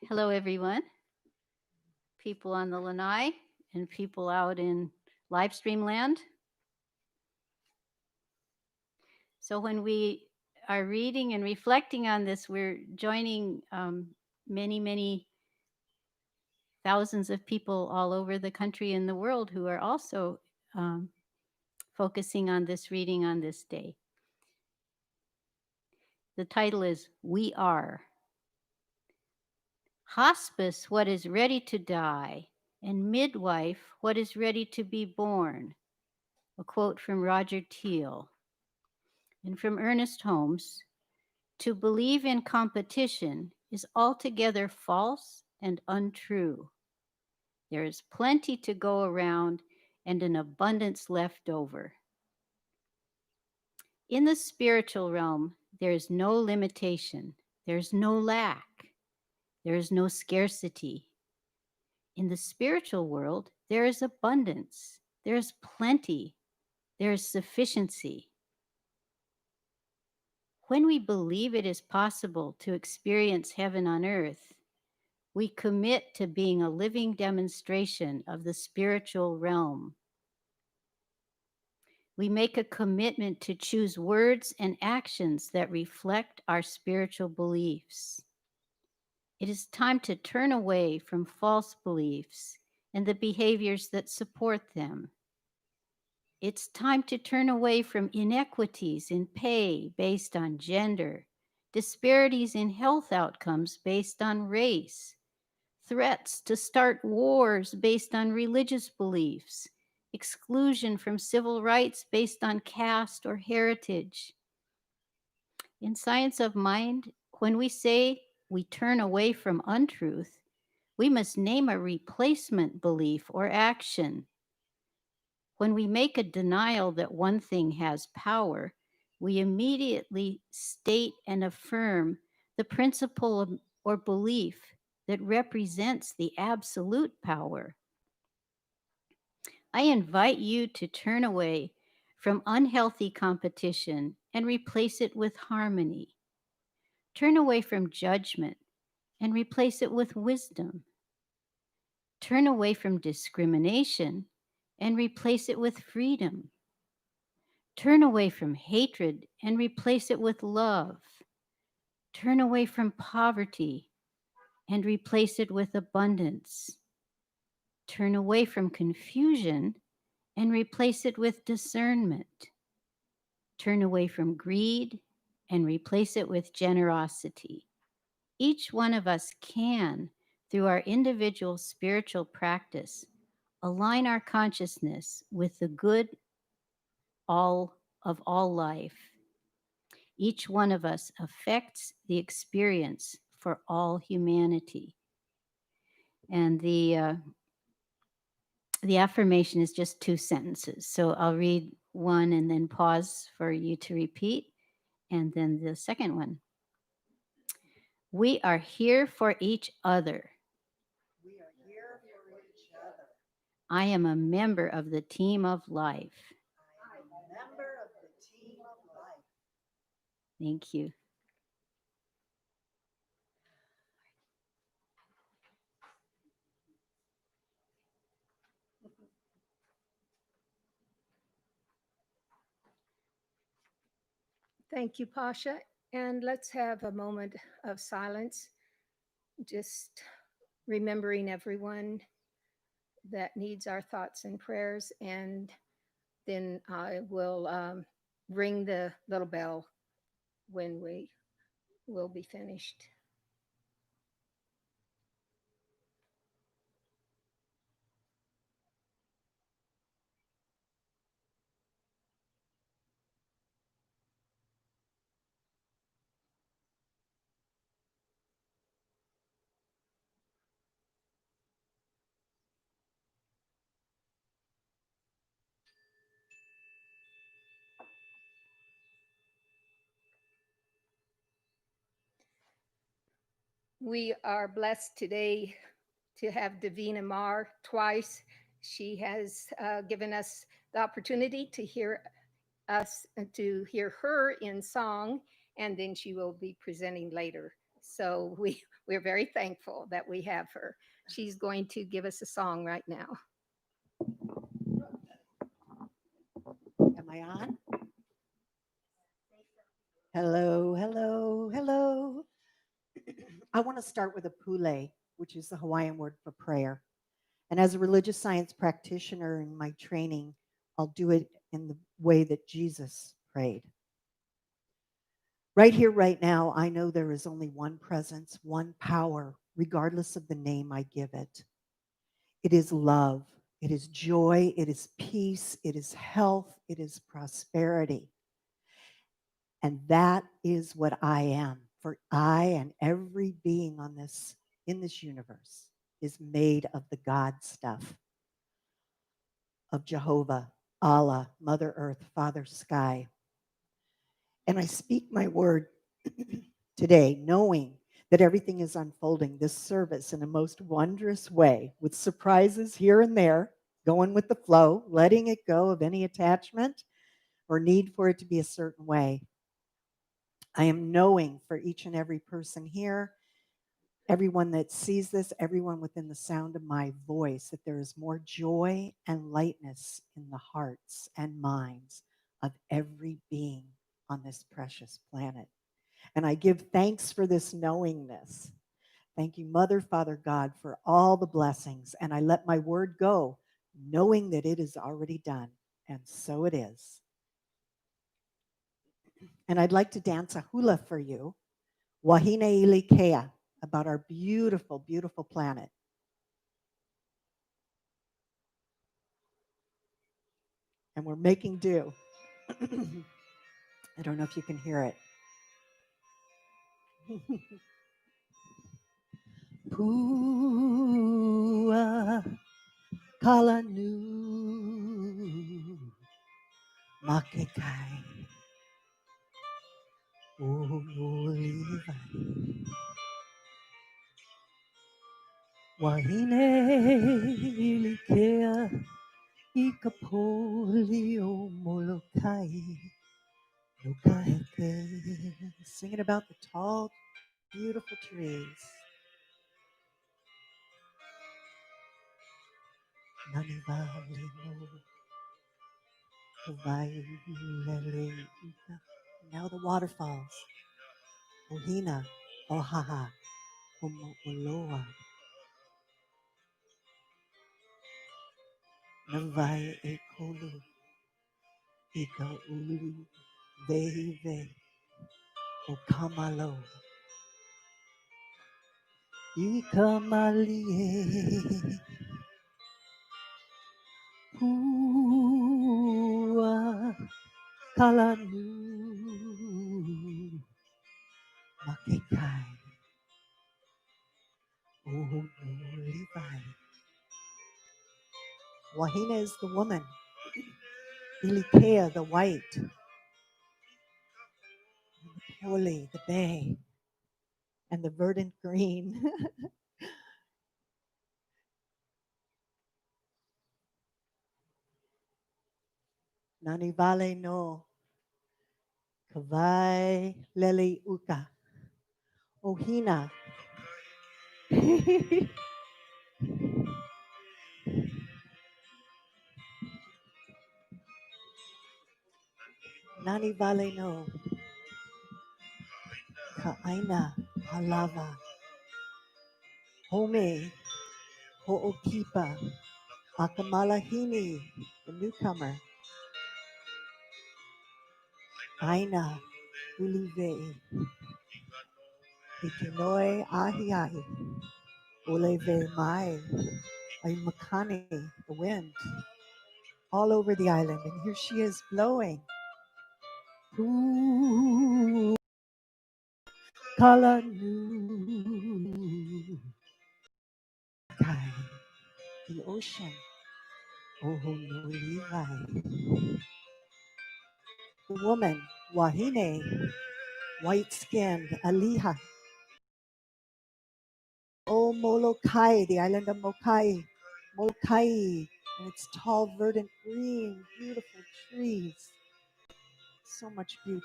Hello, everyone. People on the lanai and people out in live stream land. So when we are reading and reflecting on this, we're joining many thousands of people all over the country and the world who are also um, focusing on this reading on this day. The title is We Are. Hospice, what is ready to die, and midwife, what is ready to be born. A quote from Roger Teal. And from Ernest Holmes, to believe in competition is altogether false and untrue. There is plenty to go around and an abundance left over. In the spiritual realm, there is no limitation, there is no lack, there is no scarcity. In the spiritual world, there is abundance, there is plenty, there is sufficiency. When we believe it is possible to experience heaven on earth, we commit to being a living demonstration of the spiritual realm. We make a commitment to choose words and actions that reflect our spiritual beliefs. It is time to turn away from false beliefs and the behaviors that support them. It's time to turn away from inequities in pay based on gender, disparities in health outcomes based on race, threats to start wars based on religious beliefs, exclusion from civil rights based on caste or heritage. In Science of Mind, when we say we turn away from untruth, we must name a replacement belief or action. When we make a denial that one thing has power, we immediately state and affirm the principle or belief that represents the absolute power. I invite you to turn away from unhealthy competition and replace it with harmony. Turn away from judgment and replace it with wisdom. Turn away from discrimination and replace it with freedom. Turn away from hatred and replace it with love. Turn away from poverty and replace it with abundance. Turn away from confusion and replace it with discernment. Turn away from greed and replace it with generosity. Each one of us can, through our individual spiritual practice, align our consciousness with the good all of all life. Each one of us affects the experience for all humanity. And the affirmation is just 2 sentences. So I'll read one and then pause for you to repeat. And then the second one. We are here for each other. We are here for each other. I am a member of the team of life. I am a member of the team of life. Thank you. Thank you, Pasha. And let's have a moment of silence, just remembering everyone that needs our thoughts and prayers. And then I will ring the little bell when we will be finished. We are blessed today to have Davina Mar twice. She has given us the opportunity to hear us to hear her in song, and then she will be presenting later. So we're very thankful that we have her. She's going to give us a song right now. Am I on? Hello, hello, hello. I want to start with a pule, which is the Hawaiian word for prayer. And as a religious science practitioner in my training, I'll do it in the way that Jesus prayed. Right here, right now, I know there is only one presence, one power, regardless of the name I give it. It is love, it is joy, it is peace, it is health, it is prosperity. And that is what I am. For I and every being on this in this universe is made of the God stuff of Jehovah, Allah, Mother Earth, Father Sky. And I speak my word today, knowing that everything is unfolding this service in a most wondrous way, with surprises here and there, going with the flow, letting it go of any attachment or need for it to be a certain way. I am knowing for each and every person here, everyone that sees this, everyone within the sound of my voice, that there is more joy and lightness in the hearts and minds of every being on this precious planet. And I give thanks for this knowingness. Thank you, Mother, Father God, for all the blessings. And I let my word go, knowing that it is already done. And so it is. And I'd like to dance a hula for you, Wahine Ilikea, about our beautiful, beautiful planet. And we're making do. I don't know if you can hear it. Pua kalanu makekai ulivai wahine ilikea ikapoli o molokai nukaheke. Singing about the tall, beautiful trees. Nanivali no kavailele ika. Now the waterfalls. Ohina, Ohaha, Homooloa, Navai Ekolu, Ika Ulu, Veve, Okamalo, Ikamalie, Pua, Kalanu, Makekai, Ohulivai. Wahina is the woman, Ilikea the white, Poli the bay, and the verdant green. Nani vale no kavai lele uka ohina. Nani vale no kaaina halava home ho'okipa akamalahini, the newcomer. Aina ulive ikinoi ahiahi oleve mai ay makani, the wind all over the island, and here she is blowing. Ooh, kalanu kai, the ocean. Oh no Levi. The woman, Wahine, white skinned, Aliha. Oh Molokai, the island of Mokai. Molokai, and its tall, verdant, green, beautiful trees. So much beauty.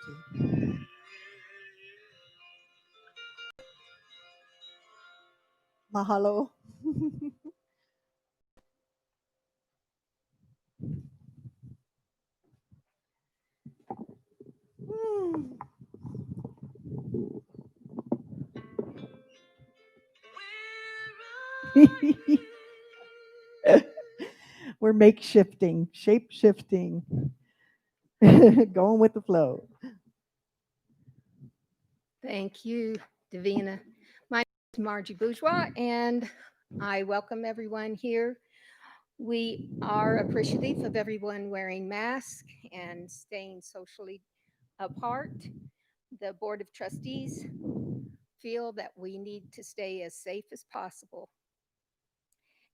Mahalo. Mm. We're makeshifting, shape shifting, going with the flow. Thank you, Davina. My name is Margie Bourgeois, and I welcome everyone here. We are appreciative of everyone wearing masks and staying socially apart. The Board of Trustees feel that we need to stay as safe as possible,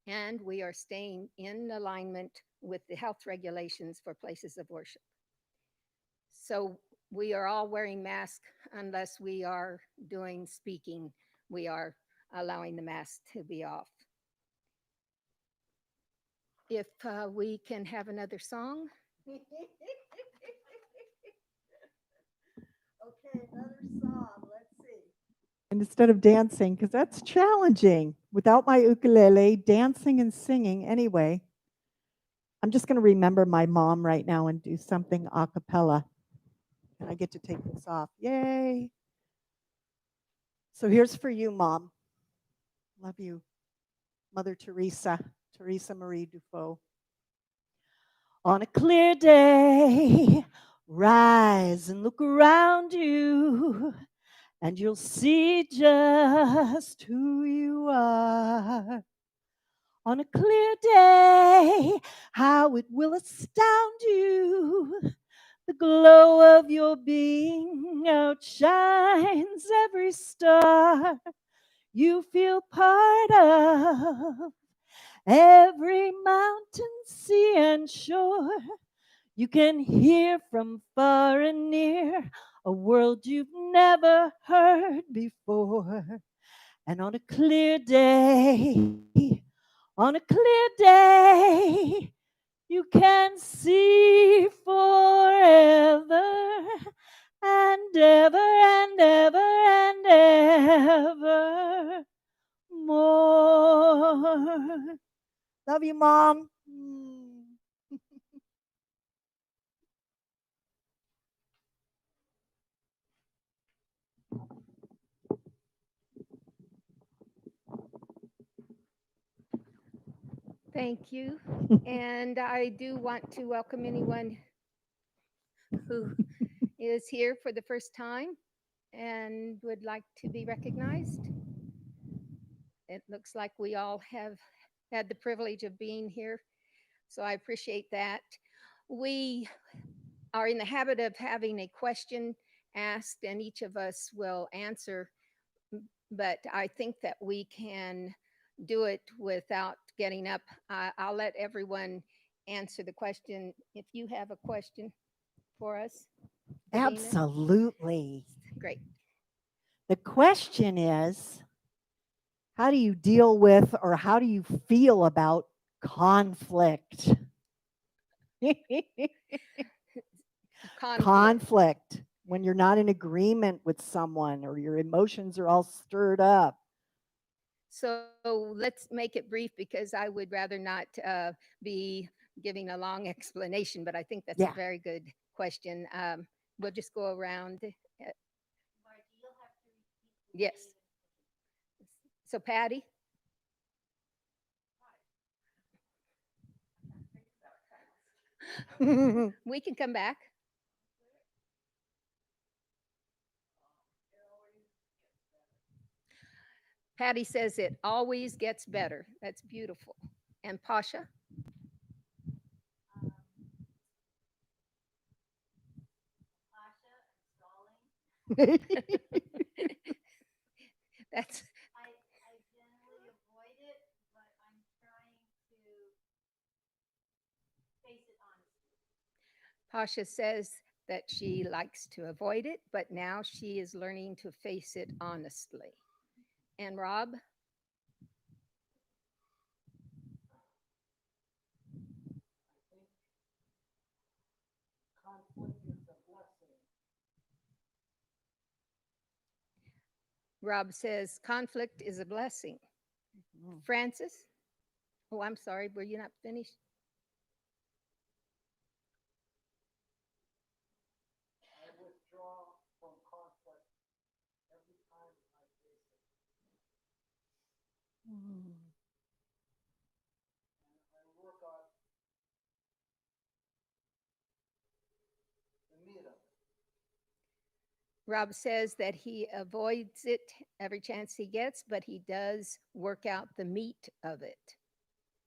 and we are staying in alignment with the health regulations for places of worship. So we are all wearing masks unless we are doing speaking. We are allowing the mask to be off. If we can have another song. Okay, another song. Let's see. And instead of dancing, because that's challenging without my ukulele, dancing and singing anyway, I'm just going to remember my mom right now and do something a cappella. And I get to take this off. Yay. So here's for you, Mom. Love you. Mother Teresa, Teresa Marie Dufault. On a clear day, rise and look around you, and you'll see just who you are. On a clear day, how it will astound you. The glow of your being outshines every star you feel part of. Every mountain, sea, and shore, you can hear from far and near a world you've never heard before. And on a clear day, you can see forever and ever and ever and ever more. Love you, Mom. Thank you. And I do want to welcome anyone who is here for the first time and would like to be recognized. It looks like we all have had the privilege of being here, so I appreciate that. We are in the habit of having a question asked, and each of us will answer, but I think that we can do it without getting up. I'll let everyone answer the question. If you have a question for us, Davina? Absolutely. Great. The question is, how do you deal with or how do you feel about conflict? Conflict. When you're not in agreement with someone or your emotions are all stirred up. So let's make it brief because I would rather not be giving a long explanation, but I think that's Yeah. a very good question. We'll just go around. Yes. So, Patty? We can come back. Patty says it always gets better. That's beautiful. And Pasha? That's I generally avoid it, but I'm trying to face it honestly. Pasha says that she likes to avoid it, but now she is learning to face it honestly. And Rob? Rob says conflict is a blessing. Mm. Francis? Oh, I'm sorry. Were you not finished? Mm. Rob says that he avoids it every chance he gets, but he does work out the meat of it.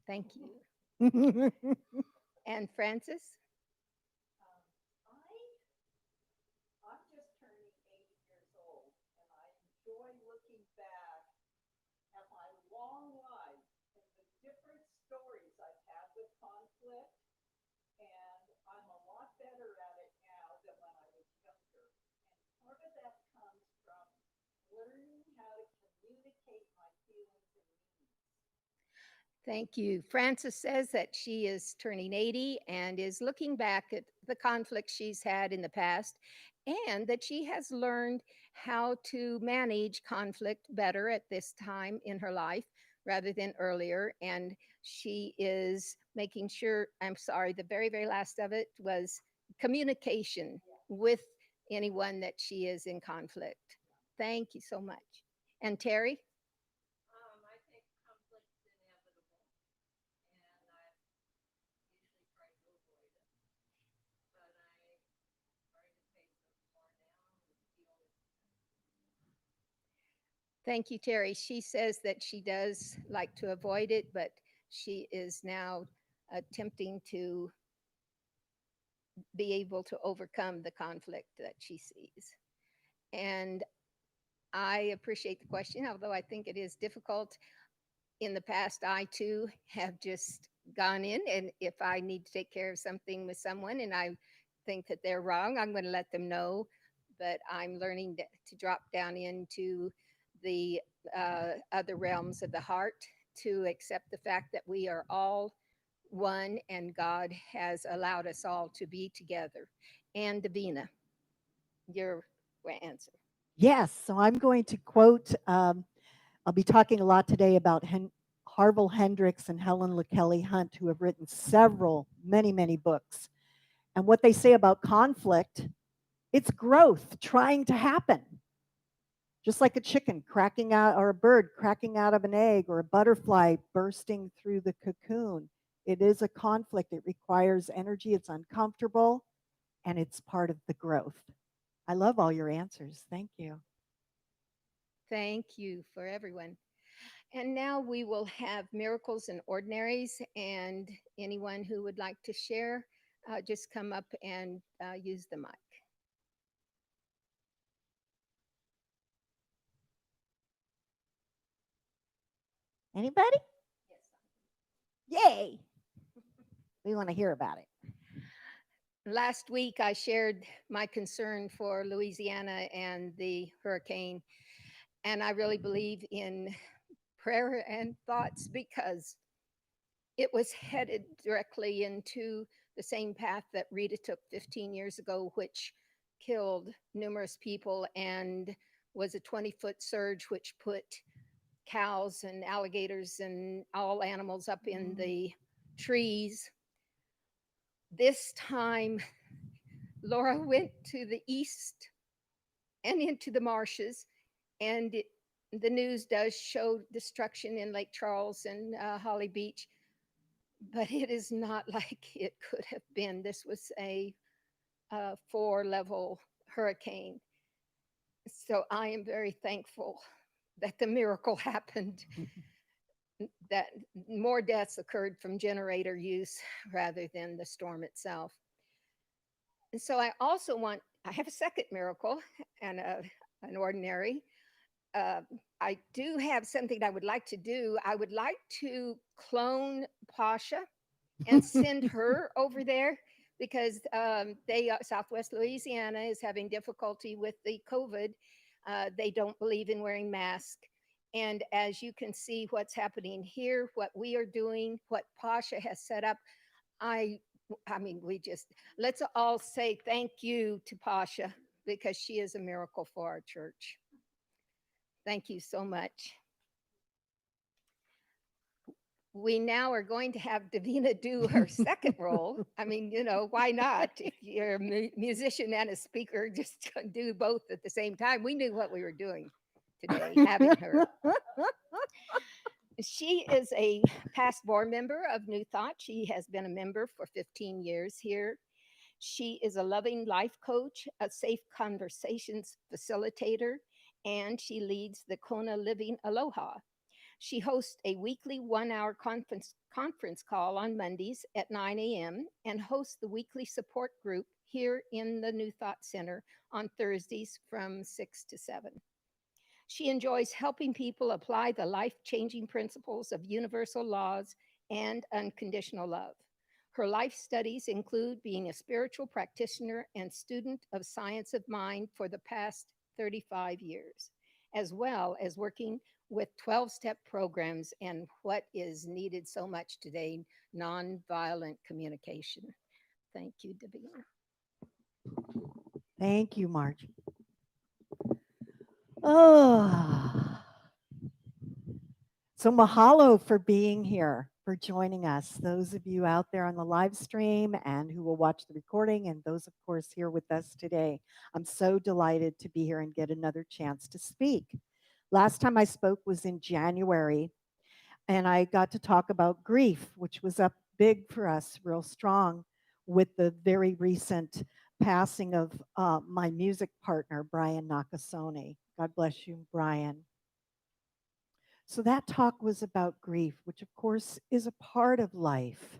Thank you. And Francis? Thank you. Frances says that she is turning 80 and is looking back at the conflicts she's had in the past and that she has learned how to manage conflict better at this time in her life rather than earlier. And she is making sure, I'm sorry, the very, very last of it was communication with anyone that she is in conflict. Thank you so much. And Terry? Thank you, Terry. She says that she does like to avoid it, but she is now attempting to be able to overcome the conflict that she sees. And I appreciate the question, although I think it is difficult. In the past, I too have just gone in, and if I need to take care of something with someone and I think that they're wrong, I'm going to let them know. But I'm learning to drop down into the other realms of the heart to accept the fact that we are all one and God has allowed us all to be together. And Davina, your answer. Yes, so I'm going to quote, I'll be talking a lot today about Harville Hendrix and Helen LaKelly Hunt, who have written several, many, many books. And what they say about conflict, it's growth trying to happen. Just like a chicken cracking out, or a bird cracking out of an egg, or a butterfly bursting through the cocoon. It is a conflict. It requires energy. It's uncomfortable, and it's part of the growth. I love all your answers. Thank you. Thank you for everyone. And now we will have miracles and ordinaries. And anyone who would like to share, just come up and use the mic. Anybody? Yay! We want to hear about it. Last week, I shared my concern for Louisiana and the hurricane. And I really believe in prayer and thoughts because it was headed directly into the same path that Rita took 15 years ago, which killed numerous people and was a 20-foot surge, which put cows and alligators and all animals up in the trees. This time, Laura went to the east and into the marshes, and the news does show destruction in Lake Charles and Holly Beach, but it is not like it could have been. This was a 4-level hurricane. So I am very thankful that the miracle happened, that more deaths occurred from generator use rather than the storm itself. And so I have a second miracle and an ordinary. Uh, I do have something I would like to do. I would like to clone Pasha and send her over there because Southwest Louisiana is having difficulty with the COVID. They don't believe in wearing masks. And as you can see, what's happening here, what we are doing, what Pasha has set up, I, I mean, let's all say thank you to Pasha because she is a miracle for our church. Thank you so much. We now are going to have Davina do her second role. I mean, why not? If you're a musician and a speaker, just do both at the same time. We knew what we were doing today, having her. She is a past board member of New Thought. She has been a member for 15 years here. She is a loving life coach, a safe conversations facilitator, and she leads the Kona Living Aloha. She hosts a weekly 1 hour conference call on Mondays at 9 a.m. and hosts the weekly support group here in the New Thought Center on Thursdays from 6 to 7. She enjoys helping people apply the life changing principles of universal laws and unconditional love. Her life studies include being a spiritual practitioner and student of science of mind for the past 35 years, as well as working with 12-step programs and what is needed so much today, nonviolent communication. Thank you, Davina. Thank you, Margie. Oh, so mahalo for being here, for joining us. Those of you out there on the live stream and who will watch the recording, and those, of course, here with us today. I'm so delighted to be here and get another chance to speak. Last time I spoke was in January, and I got to talk about grief, which was up big for us, real strong, with the very recent passing of my music partner, Brian Nakasone. God bless you, Brian. So that talk was about grief, which of course is a part of life,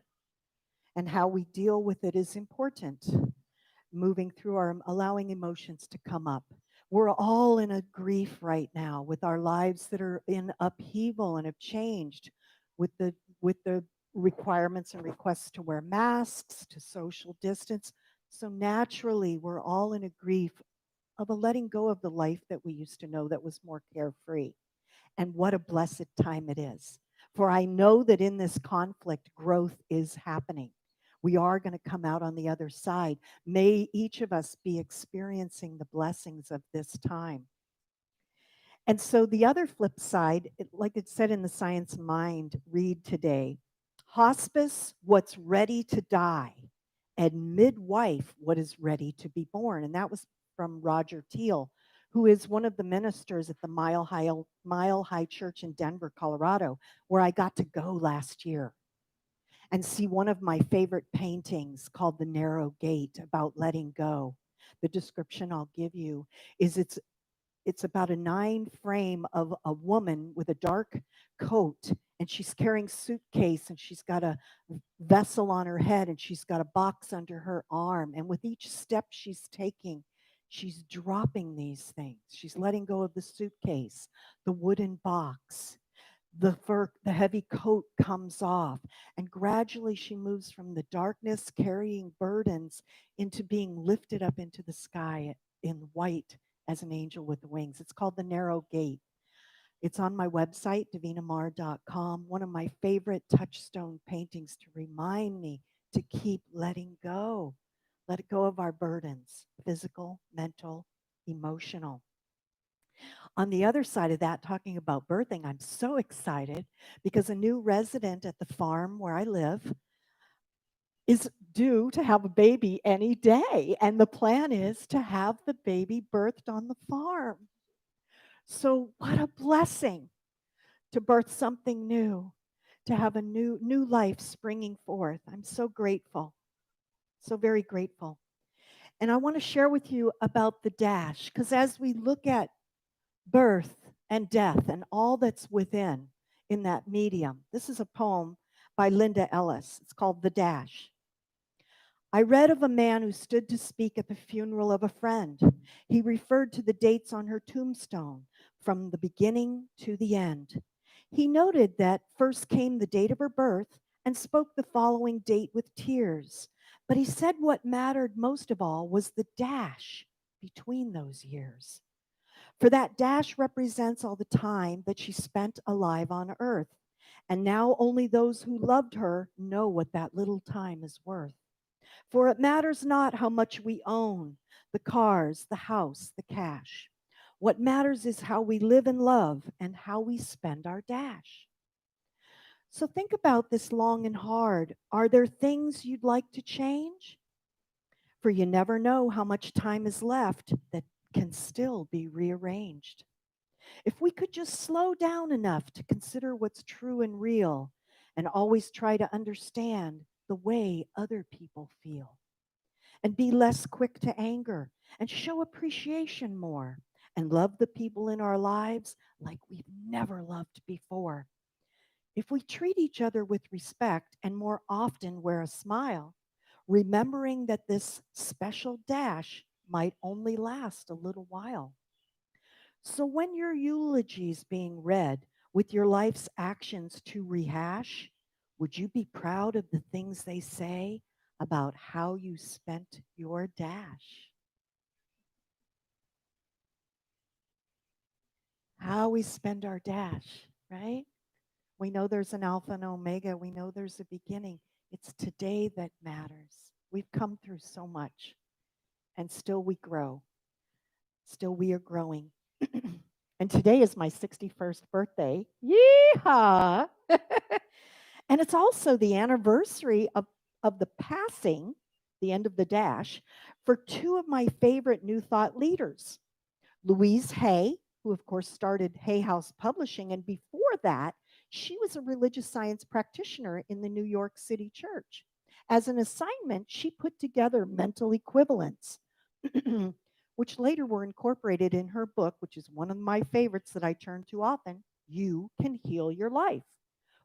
and how we deal with it is important. Moving through our allowing emotions to come up. We're all in a grief right now with our lives that are in upheaval and have changed with the requirements and requests to wear masks, to social distance. So naturally, we're all in a grief of a letting go of the life that we used to know that was more carefree. And what a blessed time it is. For I know that in this conflict, growth is happening. We are going to come out on the other side. May each of us be experiencing the blessings of this time. And so the other flip side, like it said in the Science Mind read today, hospice, what's ready to die, and midwife, what is ready to be born. And that was from Roger Teal, who is one of the ministers at the Mile High Church in Denver, Colorado, where I got to go last year and see one of my favorite paintings called The Narrow Gate, about letting go. The description I'll give you is it's about a 9 frame of a woman with a dark coat, and she's carrying suitcase, and she's got a vessel on her head, and she's got a box under her arm, and with each step she's taking, she's dropping these things. She's letting go of the suitcase, the wooden box, the heavy coat comes off, and gradually she moves from the darkness carrying burdens into being lifted up into the sky in white as an angel with wings. It's called The Narrow Gate. It's on my website, davinamar.com. One of my favorite touchstone paintings to remind me to keep letting go. Let go of our burdens, physical, mental, emotional. On the other side of that, talking about birthing, I'm so excited because a new resident at the farm where I live is due to have a baby any day. And the plan is to have the baby birthed on the farm. So, what a blessing to birth something new, to have a new life springing forth. I'm so grateful, so very grateful. And I want to share with you about the dash, because as we look at birth and death and all that's within in that medium, this is a poem by Linda Ellis. It's called The Dash. I read of a man who stood to speak at the funeral of a friend. He referred to the dates on her tombstone from the beginning to the end. He noted that first came the date of her birth and spoke the following date with tears. But he said what mattered most of all was the dash between those years. For that dash represents all the time that she spent alive on earth. And now only those who loved her know what that little time is worth. For it matters not how much we own, the cars, the house, the cash. What matters is how we live and love and how we spend our dash. So think about this long and hard. Are there things you'd like to change? For you never know how much time is left that can still be rearranged. If we could just slow down enough to consider what's true and real and always try to understand the way other people feel and be less quick to anger and show appreciation more and love the people in our lives like we've never loved before. If we treat each other with respect and more often wear a smile, remembering that this special dash might only last a little while. So when your eulogy's being read with your life's actions to rehash, would you be proud of the things they say about how you spent your dash? How we spend our dash, right? We know there's an alpha and omega. We know there's a beginning. It's today that matters. We've come through so much, and still we grow. Still we are growing. And today is my 61st birthday. Yeehaw! And it's also the anniversary of the passing, the end of the dash, for two of my favorite New Thought leaders. Louise Hay, who of course started Hay House Publishing, and before that, she was a religious science practitioner in the New York City church. As an assignment, she put together mental equivalents, which later were incorporated in her book, which is one of my favorites that I turn to often, You Can Heal Your Life,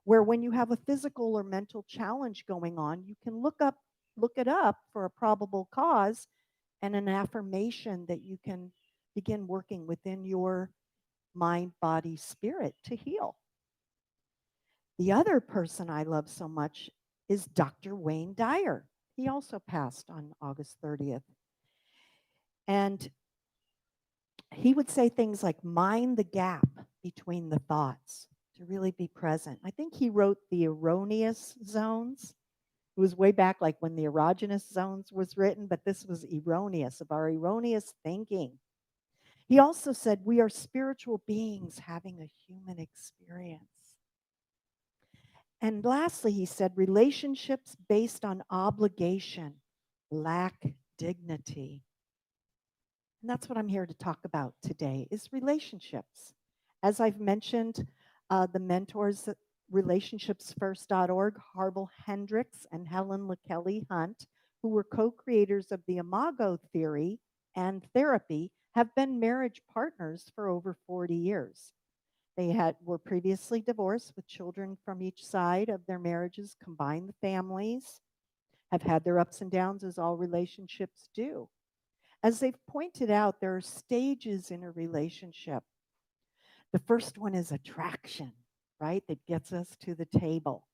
where when you have a physical or mental challenge going on, you can look it up for a probable cause and an affirmation that you can begin working within your mind, body, spirit to heal. The other person I love so much is Dr. Wayne Dyer. He also passed on August 30th. And he would say things like, mind the gap between the thoughts to really be present. I think he wrote the erroneous zones. It was way back like when the erogenous zones was written, but this was erroneous, of our erroneous thinking. He also said, we are spiritual beings having a human experience. And lastly, he said, relationships based on obligation lack dignity. And that's what I'm here to talk about today is relationships. As I've mentioned, the mentors at relationshipsfirst.org, Harville Hendricks and Helen LaKelly Hunt, who were co-creators of the Imago theory and therapy, have been marriage partners for over 40 years. They were previously divorced with children from each side of their marriages, combined the families, have had their ups and downs as all relationships do. As they've pointed out, there are stages in a relationship. The first one is attraction, right? That gets us to the table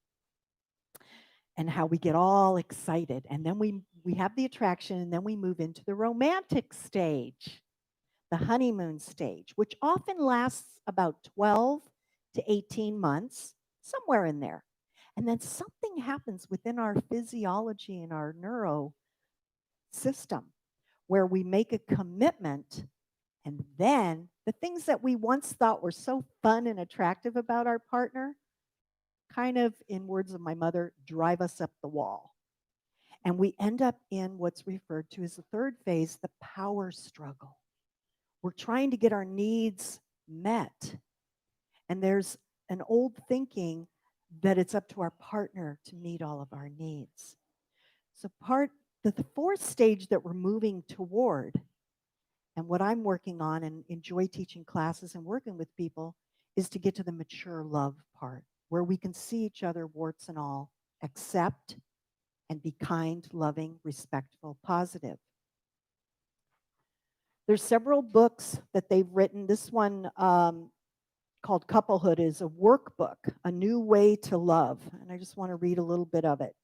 and how we get all excited. And then we have the attraction, and then we move into the romantic stage, the honeymoon stage, which often lasts about 12 to 18 months, somewhere in there. And then something happens within our physiology and our neuro system where we make a commitment, and then the things that we once thought were so fun and attractive about our partner kind of, in words of my mother, drive us up the wall. And we end up in what's referred to as the third phase, the power struggle. We're trying to get our needs met. And there's an old thinking that it's up to our partner to meet all of our needs. So the fourth stage that we're moving toward, and what I'm working on and enjoy teaching classes and working with people, is to get to the mature love part, where we can see each other warts and all, accept, and be kind, loving, respectful, positive. There's several books that they've written. This one called Couplehood is a workbook, a new way to love. And I just want to read a little bit of it.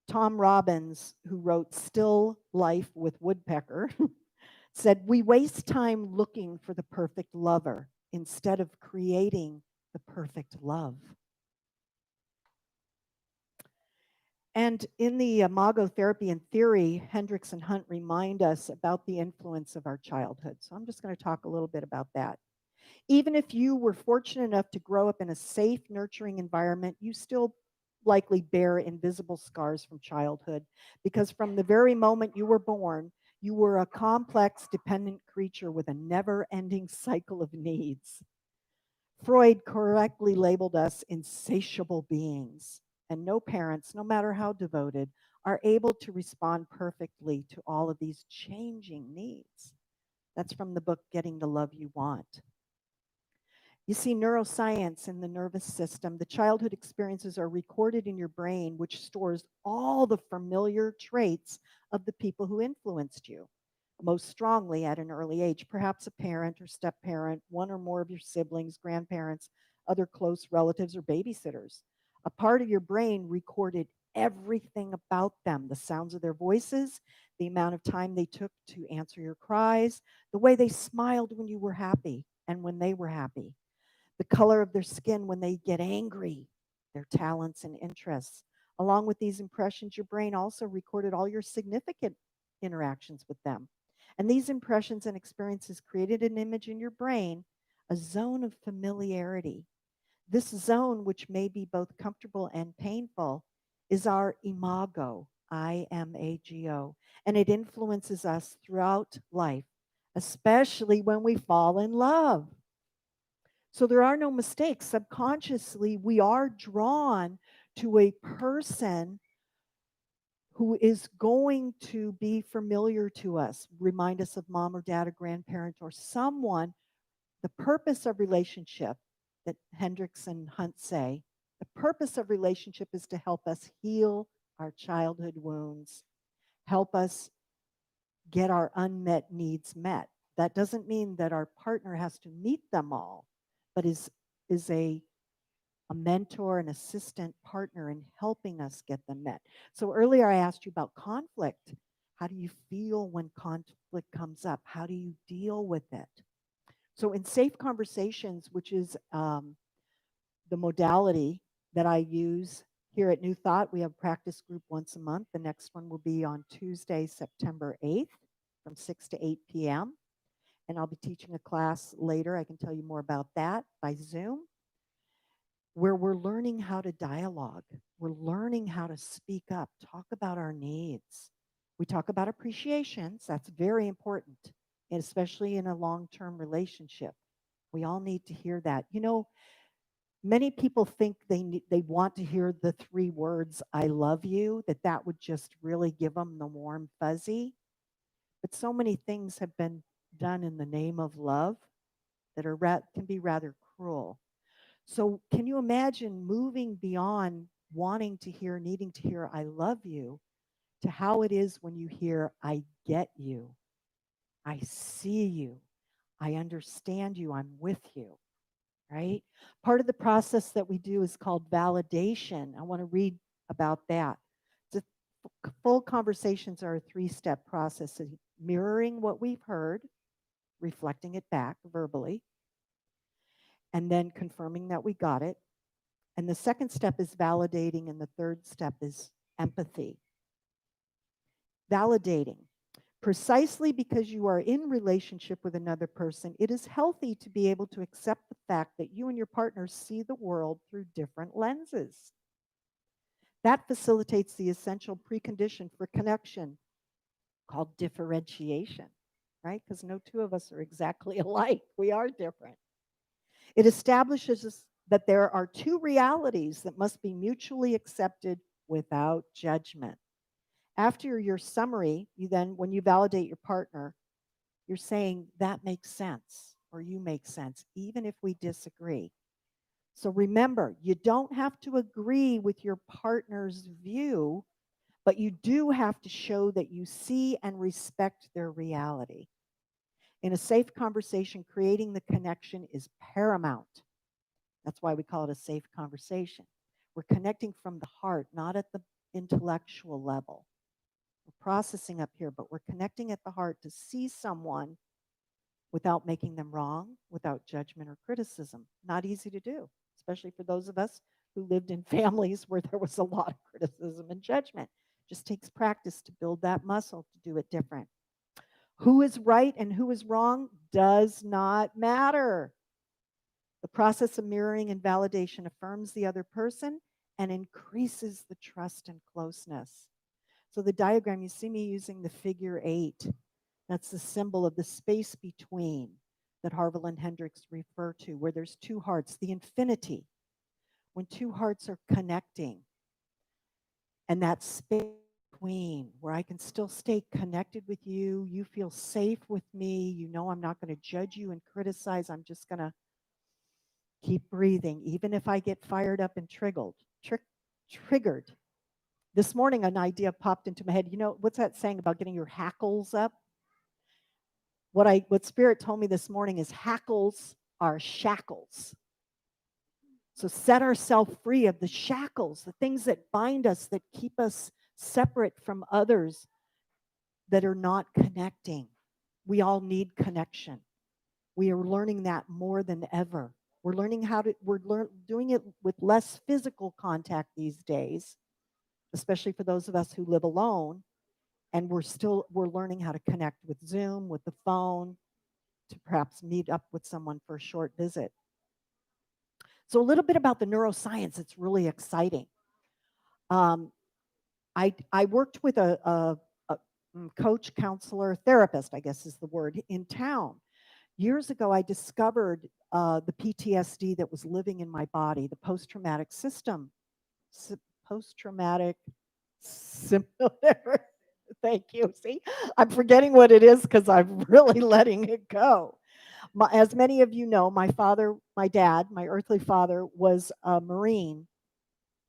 Tom Robbins, who wrote Still Life with Woodpecker, said, we waste time looking for the perfect lover instead of creating the perfect love. And in the Imago therapy and theory, Hendricks and Hunt remind us about the influence of our childhood. So I'm just going to talk a little bit about that. Even if you were fortunate enough to grow up in a safe, nurturing environment, you still likely bear invisible scars from childhood because from the very moment you were born, you were a complex, dependent creature with a never ending cycle of needs. Freud correctly labeled us insatiable beings, and no parents, no matter how devoted, are able to respond perfectly to all of these changing needs. That's from the book Getting the Love You Want. You see, neuroscience in the nervous system, the childhood experiences are recorded in your brain, which stores all the familiar traits of the people who influenced you most strongly at an early age. Perhaps a parent or step parent, one or more of your siblings, grandparents, other close relatives, or babysitters. A part of your brain recorded everything about them, the sounds of their voices, the amount of time they took to answer your cries, the way they smiled when you were happy and when they were happy, the color of their skin when they get angry, their talents and interests. Along with these impressions, your brain also recorded all your significant interactions with them. And these impressions and experiences created an image in your brain, a zone of familiarity. This zone, which may be both comfortable and painful, is our imago, IMAGO, and it influences us throughout life, especially when we fall in love. So there are no mistakes. Subconsciously, we are drawn to a person who is going to be familiar to us, remind us of mom or dad or grandparent or someone. The purpose of relationship that Hendricks and Hunt say, the purpose of relationship is to help us heal our childhood wounds, help us get our unmet needs met. That doesn't mean that our partner has to meet them all, but is a mentor, an assistant partner in helping us get them met. So earlier I asked you about conflict. How do you feel when conflict comes up? How do you deal with it? So in Safe Conversations, which is the modality that I use here at New Thought, we have a practice group once a month. The next one will be on Tuesday, September 8th from 6 to 8 p.m. And I'll be teaching a class later. I can tell you more about that by Zoom, where we're learning how to dialogue. We're learning how to speak up, talk about our needs. We talk about appreciations. That's very important, and especially in a long term relationship. We all need to hear that. You know, many people think they want to hear the three words, I love you, that would just really give them the warm fuzzy. But so many things have been done in the name of love that can be rather cruel. So, can you imagine moving beyond wanting to hear, needing to hear, I love you, to how it is when you hear, I get you, I see you, I understand you, I'm with you, right? Part of the process that we do is called validation. I want to read about that. Full conversations are a three-step process of mirroring what we've heard, reflecting it back verbally, and then confirming that we got it. And the second step is validating, and the third step is empathy. Validating. Precisely because you are in relationship with another person, it is healthy to be able to accept the fact that you and your partner see the world through different lenses. That facilitates the essential precondition for connection called differentiation, right? Because no two of us are exactly alike. We are different. It establishes that there are two realities that must be mutually accepted without judgment. After your summary, you then, when you validate your partner, you're saying that makes sense or you make sense, even if we disagree. So remember, you don't have to agree with your partner's view, but you do have to show that you see and respect their reality. In a safe conversation, creating the connection is paramount. That's why we call it a safe conversation. We're connecting from the heart, not at the intellectual level. We're processing up here, but we're connecting at the heart to see someone without making them wrong, without judgment or criticism. Not easy to do, especially for those of us who lived in families where there was a lot of criticism and judgment. Just takes practice to build that muscle to do it different. Who is right and who is wrong does not matter. The process of mirroring and validation affirms the other person and increases the trust and closeness. So the diagram, you see me using the figure 8. That's the symbol of the space between that Harville and Hendricks refer to, where there's two hearts, the infinity, when two hearts are connecting, and that space between where I can still stay connected with you, you feel safe with me, you know I'm not going to judge you and criticize, I'm just going to keep breathing, even if I get fired up and triggered. This morning, an idea popped into my head. You know, what's that saying about getting your hackles up? What Spirit told me this morning is hackles are shackles. So set ourselves free of the shackles, the things that bind us, that keep us separate from others that are not connecting. We all need connection. We are learning that more than ever. We're learning how to, doing it with less physical contact these days, especially for those of us who live alone. And we're learning how to connect with Zoom, with the phone, to perhaps meet up with someone for a short visit. So a little bit about the neuroscience. It's really exciting. Um, I worked with a coach, counselor, therapist, I guess is the word, in town. Years ago, I discovered the PTSD that was living in my body, the post-traumatic system, post-traumatic similar. Thank you. See, I'm forgetting what it is because I'm really letting it go. As many of you know, my father, my dad, my earthly father was a Marine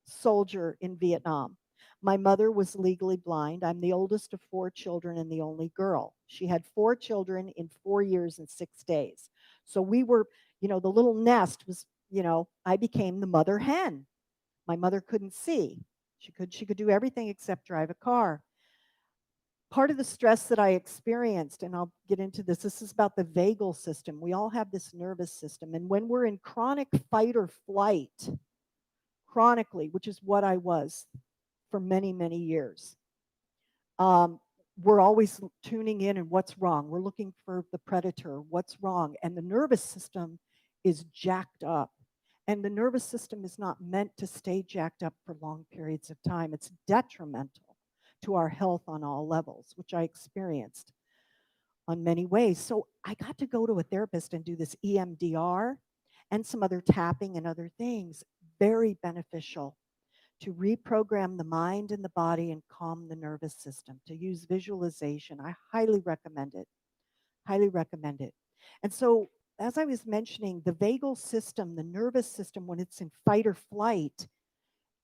soldier in Vietnam. My mother was legally blind. I'm the oldest of 4 children and the only girl. She had 4 children in 4 years and 6 days. So we were, the little nest was, I became the mother hen. My mother couldn't see. She could do everything except drive a car. Part of the stress that I experienced, and I'll get into this is about the vagal system. We all have this nervous system. And when we're in chronic fight or flight, chronically, which is what I was for many, many years, we're always tuning in and what's wrong. We're looking for the predator, what's wrong. And the nervous system is jacked up. And the nervous system is not meant to stay jacked up for long periods of time. It's detrimental to our health on all levels, which I experienced on many ways. So I got to go to a therapist and do this EMDR and some other tapping and other things. Very beneficial to reprogram the mind and the body and calm the nervous system, to use visualization. I highly recommend it. Highly recommend it. And so, as I was mentioning, the vagal system, the nervous system, when it's in fight or flight,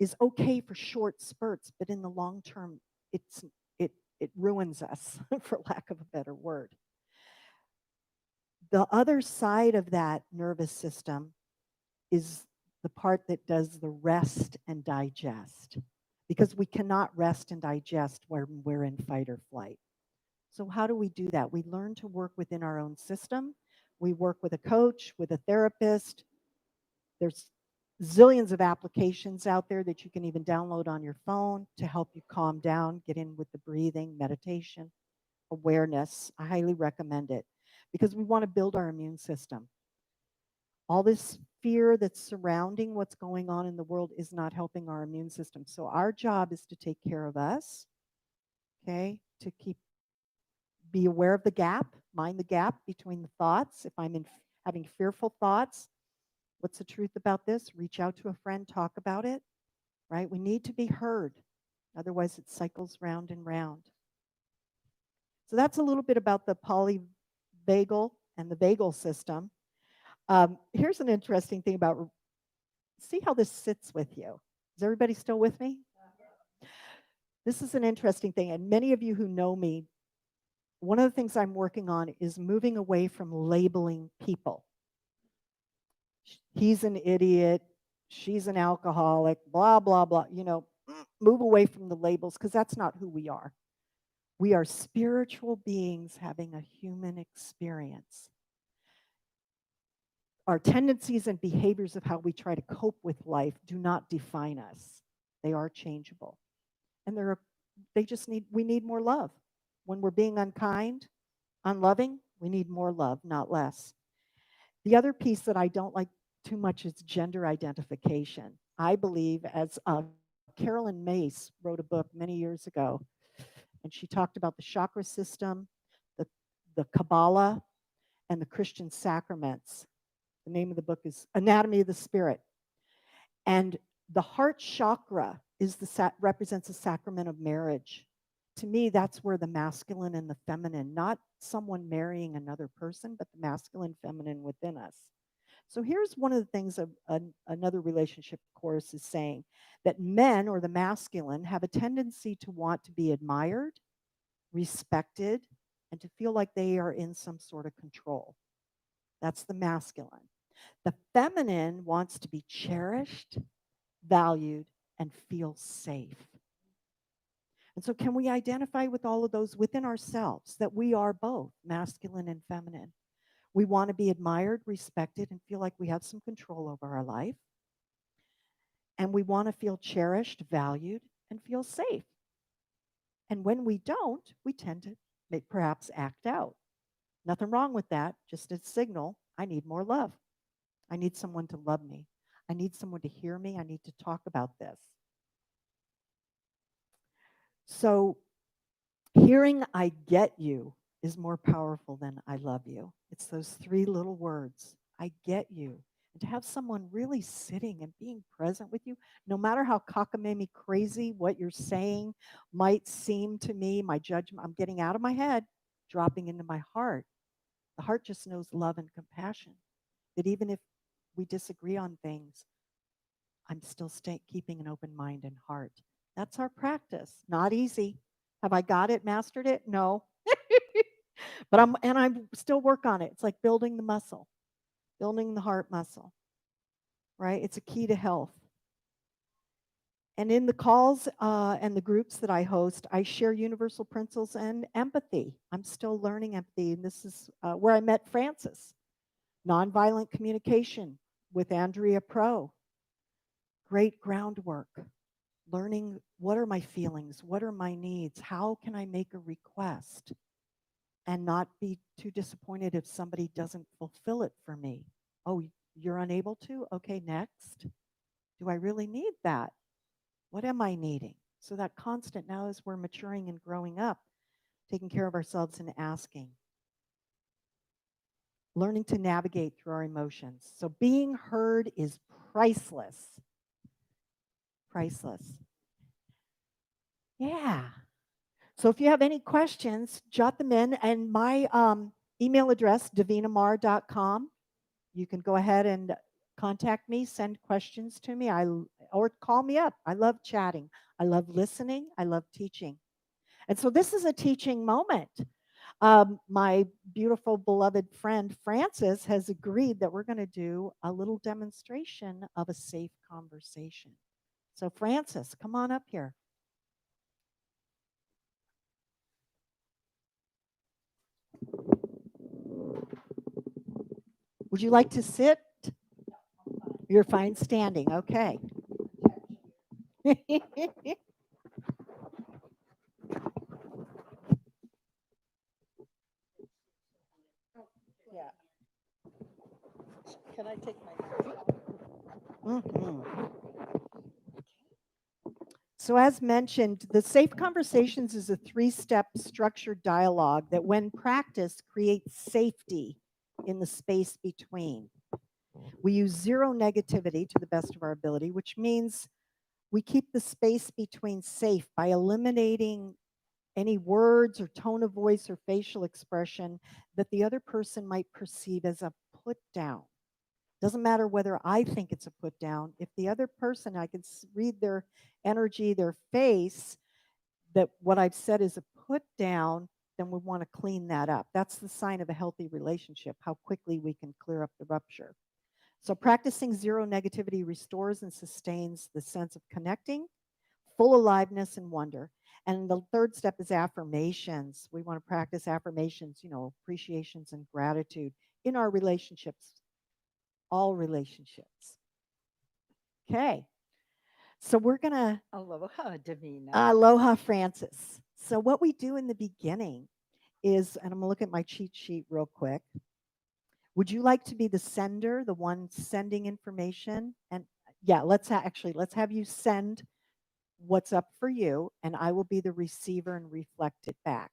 is okay for short spurts, but in the long term, it's it ruins us, for lack of a better word. The other side of that nervous system is the part that does the rest and digest, because we cannot rest and digest when we're in fight or flight. So how do we do that? We learn to work within our own system. We work with a coach, with a therapist. There's zillions of applications out there that you can even download on your phone to help you calm down, get in with the breathing, meditation, awareness. I highly recommend it because we want to build our immune system. All this fear that's surrounding what's going on in the world is not helping our immune system. So our job is to take care of us, okay? To be aware of the gap, mind the gap between the thoughts. If I'm having fearful thoughts, what's the truth about this? Reach out to a friend, talk about it, right? We need to be heard. Otherwise, it cycles round and round. So that's a little bit about the polyvagal and the vagal system. Here's an interesting thing about, see how this sits with you. Is everybody still with me? This is an interesting thing, and many of you who know me, one of the things I'm working on is moving away from labeling people. He's an idiot, she's an alcoholic, blah, blah, blah. Move away from the labels because that's not who we are. We are spiritual beings having a human experience. Our tendencies and behaviors of how we try to cope with life do not define us. They are changeable. And they just need, we need more love. When we're being unkind, unloving, we need more love, not less. The other piece that I don't like too much is gender identification. I believe, as Carolyn Mace wrote a book many years ago, and she talked about the chakra system, the, the Kabbalah, and the Christian sacraments. The name of the book is Anatomy of the Spirit. And the heart chakra is represents the sacrament of marriage. To me, that's where the masculine and the feminine, not someone marrying another person, but the masculine, feminine within us. So here's one of the things another relationship course is saying, that men, or the masculine, have a tendency to want to be admired, respected, and to feel like they are in some sort of control. That's the masculine. The feminine wants to be cherished, valued, and feel safe. And so, can we identify with all of those within ourselves, that we are both masculine and feminine? We want to be admired, respected, and feel like we have some control over our life. And we want to feel cherished, valued, and feel safe. And when we don't, we tend to perhaps act out. Nothing wrong with that, just a signal. I need more love. I need someone to love me. I need someone to hear me. I need to talk about this. So, hearing I get you is more powerful than I love you. It's those three little words, I get you. And to have someone really sitting and being present with you, no matter how cockamamie crazy what you're saying might seem to me, my judgment, I'm getting out of my head, dropping into my heart. The heart just knows love and compassion. That even if we disagree on things, I'm still keeping an open mind and heart. That's our practice. Not easy. Have I got it, mastered it? No. But I'm still work on it. It's like building the muscle, building the heart muscle, right? It's a key to health. And in the calls and the groups that I host, I share universal principles and empathy. I'm still learning empathy, and this is where I met Frances. Nonviolent communication with Andrea Pro. Great groundwork. Learning, what are my feelings? What are my needs? How can I make a request and not be too disappointed if somebody doesn't fulfill it for me? Oh, you're unable to? Okay, next. Do I really need that? What am I needing? So that constant, now as we're maturing and growing up, taking care of ourselves and asking. Learning to navigate through our emotions. So being heard is priceless. Priceless. Yeah. So if you have any questions, jot them in. And my email address, davinamar.com. You can go ahead and contact me, send questions to me, or call me up. I love chatting. I love listening. I love teaching. And so this is a teaching moment. My beautiful, beloved friend, Frances, has agreed that we're going to do a little demonstration of a safe conversation. So Frances, come on up here. Would you like to sit? You're fine standing. Okay. Yeah. Can I take my? So, as mentioned, the Safe Conversations is a 3-step structured dialogue that, when practiced, creates safety in the space between. We use zero negativity to the best of our ability, which means we keep the space between safe by eliminating any words or tone of voice or facial expression that the other person might perceive as a put down. Doesn't matter whether I think it's a put down. If the other person, I can read their energy, their face, that what I've said is a put down, then we want to clean that up. That's the sign of a healthy relationship, how quickly we can clear up the rupture. So practicing zero negativity restores and sustains the sense of connecting, full aliveness and wonder. And the third step is affirmations. We want to practice affirmations, appreciations and gratitude in our relationships. all relationships. Okay. So we're going to Aloha, Davina. aloha, Francis. So what we do in the beginning is, and I'm going to look at my cheat sheet real quick. Would you like to be the sender, the one sending information? And yeah, let's have you send what's up for you, and I will be the receiver and reflect it back.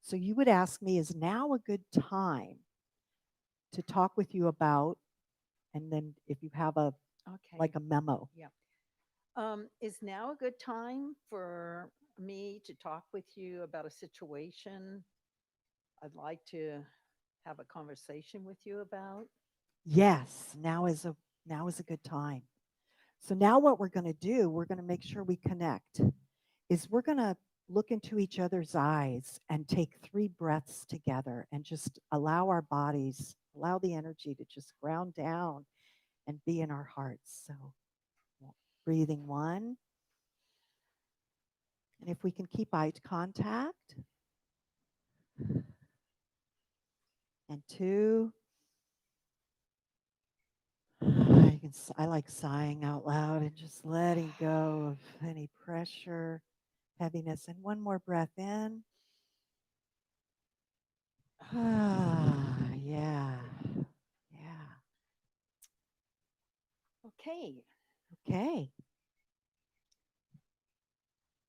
So you would ask me, is now a good time to talk with you about, and then if you have a Okay. like a memo. Yeah. Is now a good time for me to talk with you about a situation I'd like to have a conversation with you about? Yes, now is a good time. So now what we're going to do, we're going to make sure we connect. Is we're going to look into each other's eyes and take 3 breaths together and just allow our bodies, allow the energy to just ground down and be in our hearts. So breathing 1, and if we can keep eye contact, and 2. I like sighing out loud and just letting go of any pressure, heaviness. And one more breath in. Yeah. Yeah. Okay. Okay.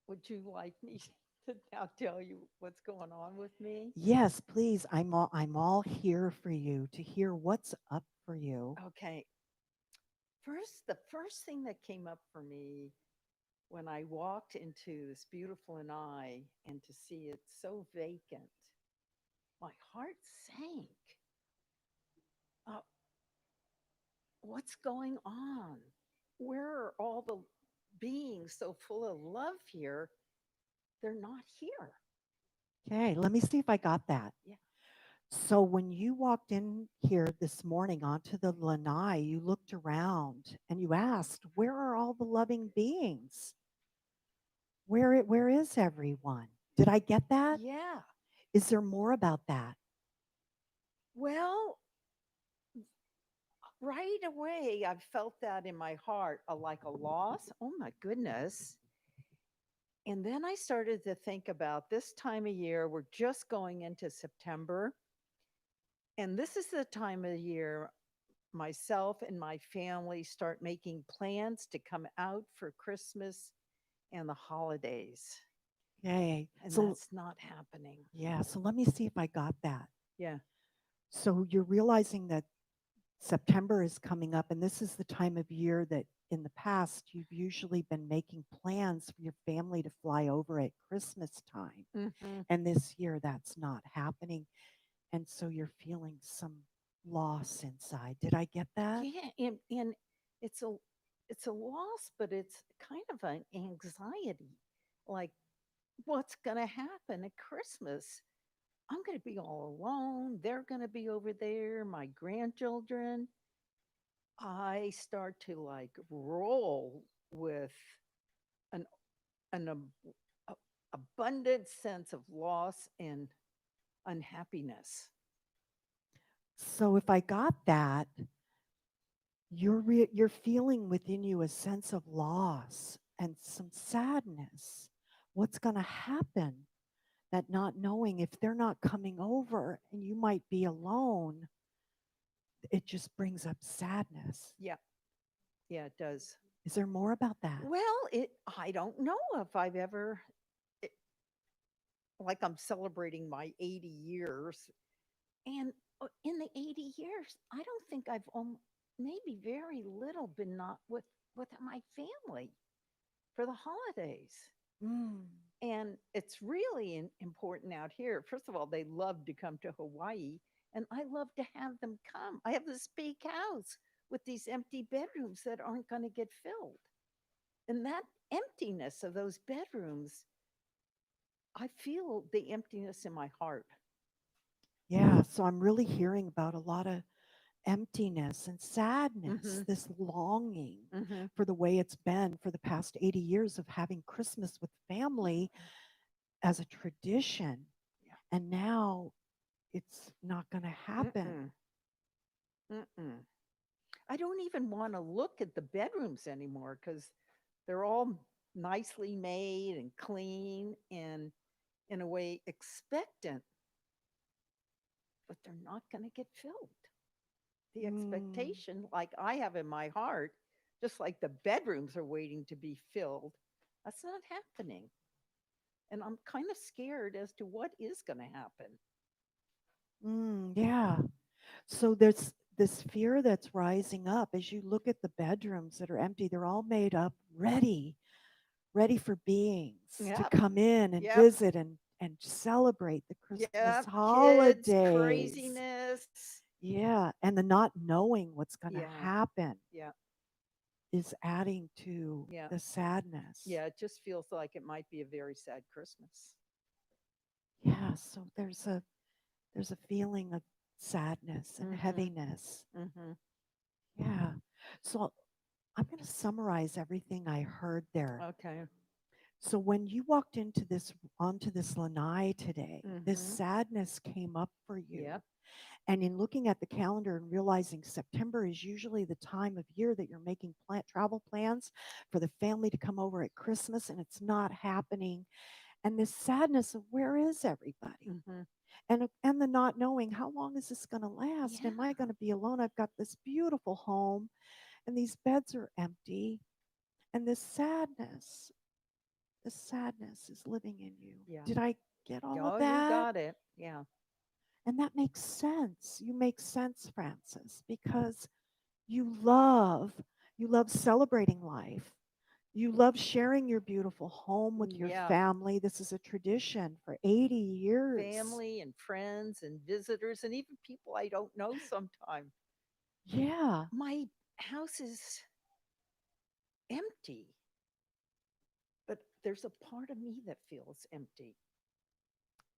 Would you like me to now tell you what's going on with me? Yes, please. I'm all here for you to hear what's up for you. Okay. The first thing that came up for me when I walked into this beautiful lanai and to see it so vacant, my heart sank. Uh, what's going on? Where are all the beings so full of love here? They're not here. Okay, let me see if I got that. Yeah. So when you walked in here this morning onto the lanai, you looked around and you asked, "Where are all the loving beings? Where is everyone?" Did I get that? Yeah. Is there more about that? Well, right away, I felt that in my heart, like a loss. Oh my goodness. And then I started to think about this time of year. We're just going into September. And this is the time of year myself and my family start making plans to come out for Christmas and the holidays. Okay. And So that's not happening. yeah, so let me see if I got that. Yeah. So you're realizing that September is coming up, and this is the time of year that in the past you've usually been making plans for your family to fly over at Christmas time. Hmm. And this year that's not happening. And so you're feeling some loss inside. Did I get that? Yeah. And it's a it's a loss, but it's kind of an anxiety. Like, what's gonna happen at Christmas? I'm gonna be all alone. They're gonna be over there, my grandchildren. I start to like roll with an a- abundant sense of loss and unhappiness. So if I got that, you're feeling within you a sense of loss and some sadness. What's going to happen? That not knowing if they're not coming over and you might be alone, it just brings up sadness. Yeah, yeah, it does. Is there more about that? Well, it I don't know if I've ever it, like I'm celebrating my 80 years, and in the 80 years, I don't think I've maybe very little been not with my family for the holidays. Mm. And it's really important out here. First of all, they love to come to Hawaii, and I love to have them come. I have this big house with these empty bedrooms that aren't going to get filled. And that emptiness of those bedrooms, I feel the emptiness in my heart. Yeah, so I'm really hearing about a lot of emptiness and sadness, Mhm. this longing Mhm. for the way it's been for the past 80 years of having Christmas with family as a tradition. Yeah. And now it's not going to happen. Mm-mm. Mm-mm. I don't even want to look at the bedrooms anymore because they're all nicely made and clean and in a way expectant, but they're not going to get filled. The Mm, expectation, like I have in my heart, just like the bedrooms are waiting to be filled, that's not happening. And I'm kind of scared as to what is going to happen. yeah. So there's this fear that's rising up as you look at the bedrooms that are empty. They're all made up, ready for beings to Yep. come in and Yep. visit and celebrate the Christmas Yep. Kids, holidays. craziness. Yeah, and the not knowing what's going to Yeah. happen Yeah. is adding to Yeah. the sadness. Yeah. It just feels like it might be a very sad Christmas. Yeah, so there's a feeling of sadness and Mm-hmm. heaviness. Mm-hmm. Yeah. So I'm going to summarize everything I heard there. Okay. So when you walked into this onto this lanai today, this Mm-hmm. sadness came up for you. Yep. And in looking at the calendar and realizing September is usually the time of year that you're making travel plans for the family to come over at Christmas, and it's not happening. And this sadness of where is everybody? Mm-hmm. And the not knowing, how long is this going to last? Am I Yeah. going to be alone? I've got this beautiful home and these beds are empty. And this sadness is living in you. Yeah. Did I get all of Oh, you that? got it. Yeah. And that makes sense. You make sense, Francis, because you love you love celebrating life. You love sharing your beautiful home with your Yeah. family. This is a tradition for 80 years. Family and friends and visitors and even people I don't know sometimes. Yeah. My house is empty, but there's a part of me that feels empty.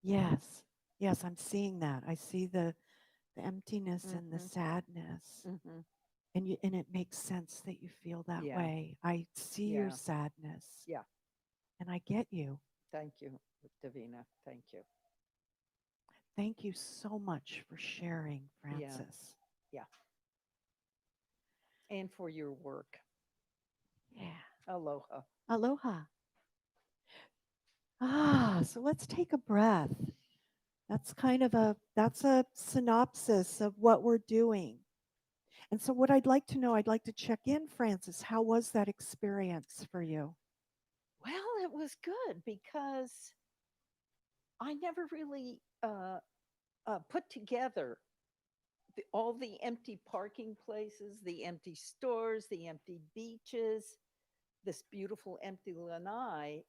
Yes. Yes, I'm seeing that. I see the emptiness and the Mm-hmm. sadness. Mm-hmm. And it makes sense that you feel that Yeah. way. I see your Yeah. sadness Yeah. and I get you. Thank you, Davina. Thank you. Thank you so much for sharing, Yeah. Francis. Yeah. And for your work. Yeah. Aloha. Aloha. Ah, so let's take a breath. That's a synopsis of what we're doing. And so what I'd like to know, I'd like to check in, Francis. How was that experience for you? Well, it was good because I never really put together all the empty parking places, the empty stores, the empty beaches, this beautiful empty lanai,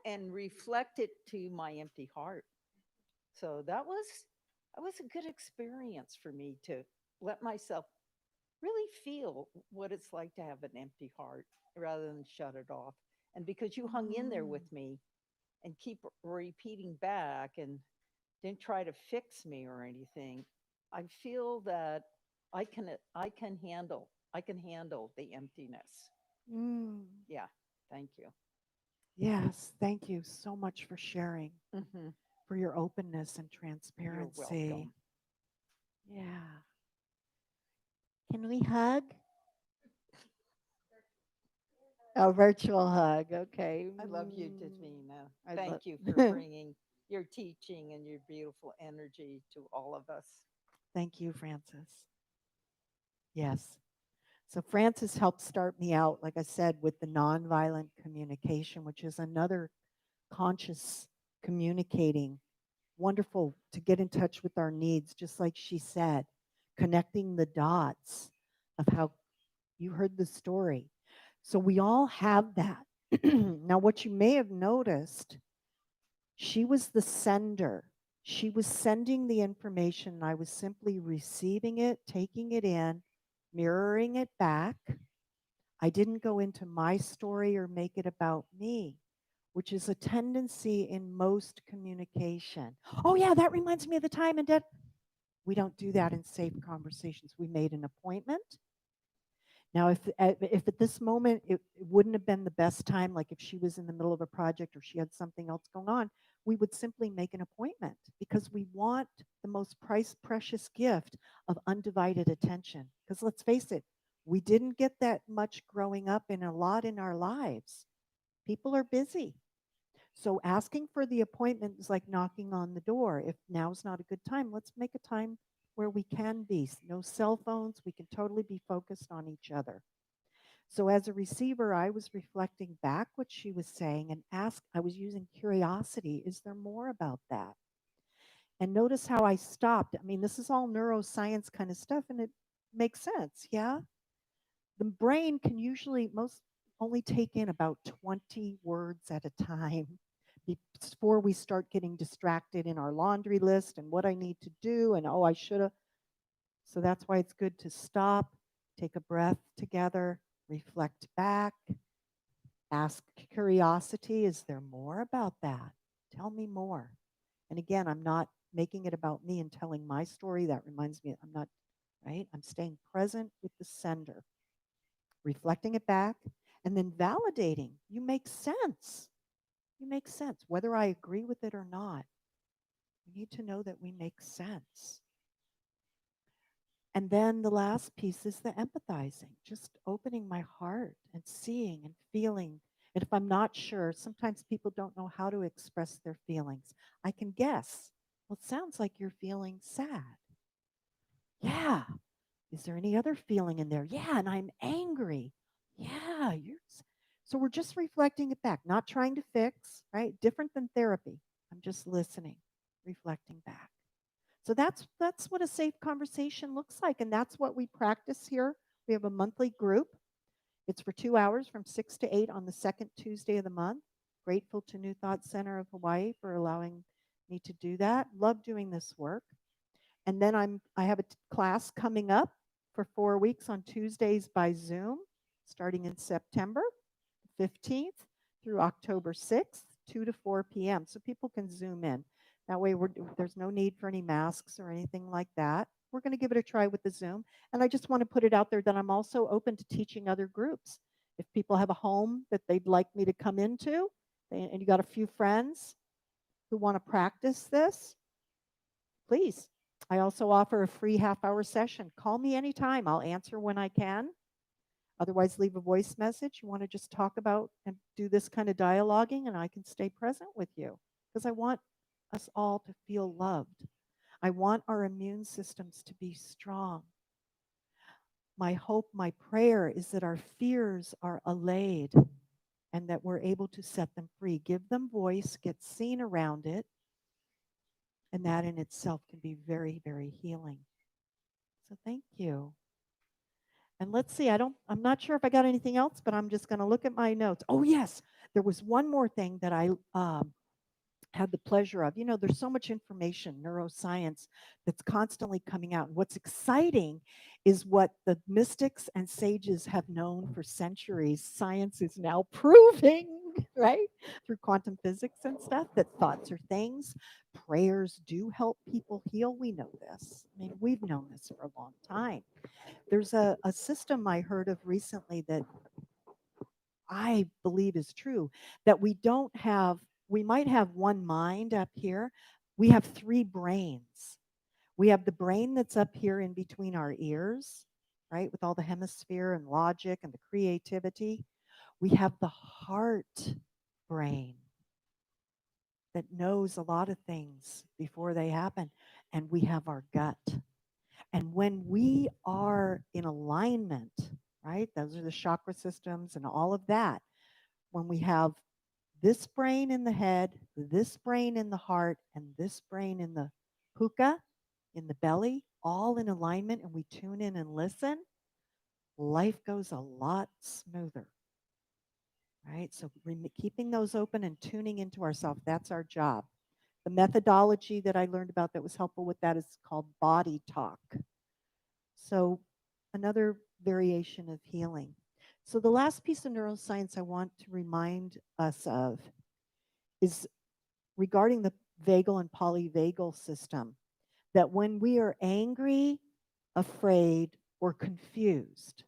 and reflect it to my empty heart. So that was a good experience for me to let myself really feel what it's like to have an empty heart rather than shut it off. And because you hung in there Mm, with me and keep repeating back and didn't try to fix me or anything, I feel that I can handle the emptiness. mm. Yeah. Thank you. Yes, thank you so much for sharing, Hmm. for your openness and You're transparency. welcome. Yeah. Can we hug? A virtual hug. Okay. I love you, Mm. Davina. I love. Thank you for bringing your teaching and your beautiful energy to all of us. Thank you, Francis. Yes. So Francis helped start me out, like I said, with the nonviolent communication, which is another conscious communicating. Wonderful to get in touch with our needs, just like she said, connecting the dots of how you heard the story. So we all have that. Now, what you may have noticed, she was the sender. She was sending the information. And I was simply receiving it, taking it in, mirroring it back. I didn't go into my story or make it about me, which is a tendency in most communication. Oh, yeah, that reminds me of the time and dad. We don't do that in safe conversations. We made an appointment. Now, if at this moment it wouldn't have been the best time, like if she was in the middle of a project or she had something else going on, we would simply make an appointment because we want the most precious gift of undivided attention. Because let's face it, we didn't get that much growing up in a lot in our lives. People are busy. So asking for the appointment is like knocking on the door. If now's not a good time, let's make a time where we can be. No cell phones. We can totally be focused on each other. So as a receiver, I was reflecting back what she was saying and I was using curiosity. Is there more about that? And notice how I stopped. I mean, this is all neuroscience kind of stuff, and it makes sense. Yeah. The brain can usually most only take in about 20 words at a time before we start getting distracted in our laundry list and what I need to do and oh, I should have. So that's why it's good to stop, take a breath together, reflect back, ask curiosity, is there more about that? Tell me more. And again, I'm not making it about me and telling my story. That reminds me, I'm not, right? I'm staying present with the sender, reflecting it back, and then validating. You make sense. You make sense. Whether I agree with it or not, we need to know that we make sense. And then the last piece is the empathizing, just opening my heart and seeing and feeling. And if I'm not sure, sometimes people don't know how to express their feelings. I can guess. Well, it sounds like you're feeling sad. Yeah. Is there any other feeling in there? Yeah, and I'm angry. Yeah, so we're just reflecting it back, not trying to fix, right? Different than therapy. I'm just listening, reflecting back. So that's what a safe conversation looks like, and that's what we practice here. We have a monthly group. It's for 2 hours from 6 to 8 on the second Tuesday of the month. Grateful to New Thought Center of Hawaii for allowing me to do that. Love doing this work. And then I have a class coming up for 4 weeks on Tuesdays by Zoom, starting in September 15th through October 6th, 2 to 4 p.m. So people can Zoom in. That way there's no need for any masks or anything like that. We're going to give it a try with the Zoom. And I just want to put it out there that I'm also open to teaching other groups. If people have a home that they'd like me to come into, and you got a few friends who want to practice this, please. I also offer a free half-hour session. Call me anytime. I'll answer when I can. Otherwise, leave a voice message. You want to just talk about and do this kind of dialoguing, and I can stay present with you because I want us all to feel loved. I want our immune systems to be strong. My hope, my prayer is that our fears are allayed and that we're able to set them free, give them voice, get seen around it, and that in itself can be very, very healing. So thank you. And let's see, I'm not sure if I got anything else, but I'm just going to look at my notes. Oh, yes, there was one more thing that I had the pleasure of. You know, there's so much information, neuroscience, that's constantly coming out. And what's exciting is what the mystics and sages have known for centuries. Science is now proving, right, through quantum physics and stuff, that thoughts are things. Prayers do help people heal. We know this. I mean, we've known this for a long time. There's a system I heard of recently that I believe is true, that we might have one mind up here. We have three brains. We have the brain that's up here in between our ears, right, with all the hemisphere and logic and the creativity. We have the heart brain that knows a lot of things before they happen. And we have our gut. And when we are in alignment, right, those are the chakra systems and all of that, when we have this brain in the head, this brain in the heart, and this brain in the puka, in the belly, all in alignment, and we tune in and listen, life goes a lot smoother. Right? So keeping those open and tuning into ourselves, that's our job. The methodology that I learned about that was helpful with that is called body talk. So another variation of healing. So the last piece of neuroscience I want to remind us of is regarding the vagal and polyvagal system, that when we are angry, afraid, or confused,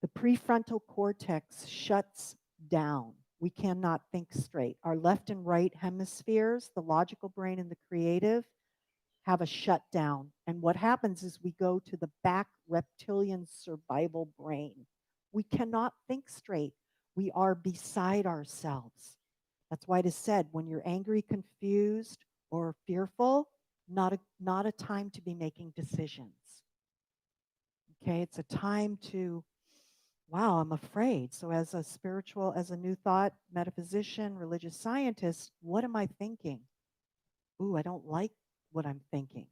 the prefrontal cortex shuts down. We cannot think straight. Our left and right hemispheres, the logical brain and the creative, have a shutdown. And what happens is we go to the back reptilian survival brain. We cannot think straight. We are beside ourselves. That's why it is said when you're angry, confused, or fearful, not a time to be making decisions. Okay, it's a time to, wow, I'm afraid. So, as a spiritual, as a new thought metaphysician, religious scientist, what am I thinking? Ooh, I don't like what I'm thinking.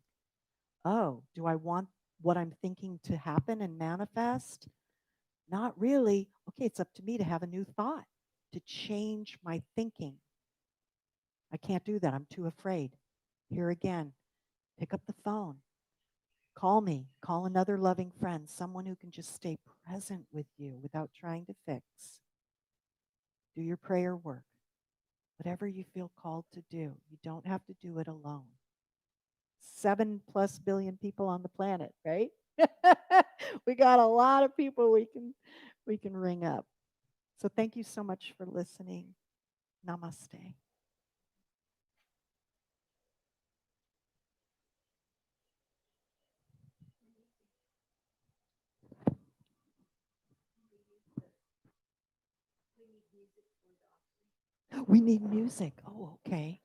Oh, do I want what I'm thinking to happen and manifest? Not really. Okay, it's up to me to have a new thought, to change my thinking. I can't do that. I'm too afraid. Here again, pick up the phone. Call me. Call another loving friend, someone who can just stay present with you without trying to fix. Do your prayer work. Whatever you feel called to do. You don't have to do it alone. 7+ billion people on the planet, right? We got a lot of people we can ring up. So thank you so much for listening. Namaste. We need music. Oh, okay.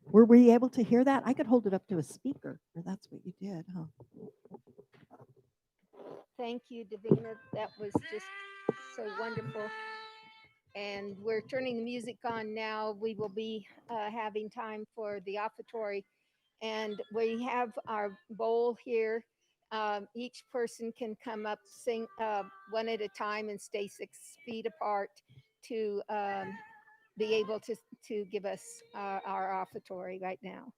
Were we able to hear that? I could hold it up to a speaker. Or that's what you did, huh? Thank you, Davina. That was just so wonderful. And we're turning the music on now. We will be having time for the offertory. And we have our bowl here. Each person can come up, sing one at a time, and stay 6 feet apart to be able to give us our offertory right now.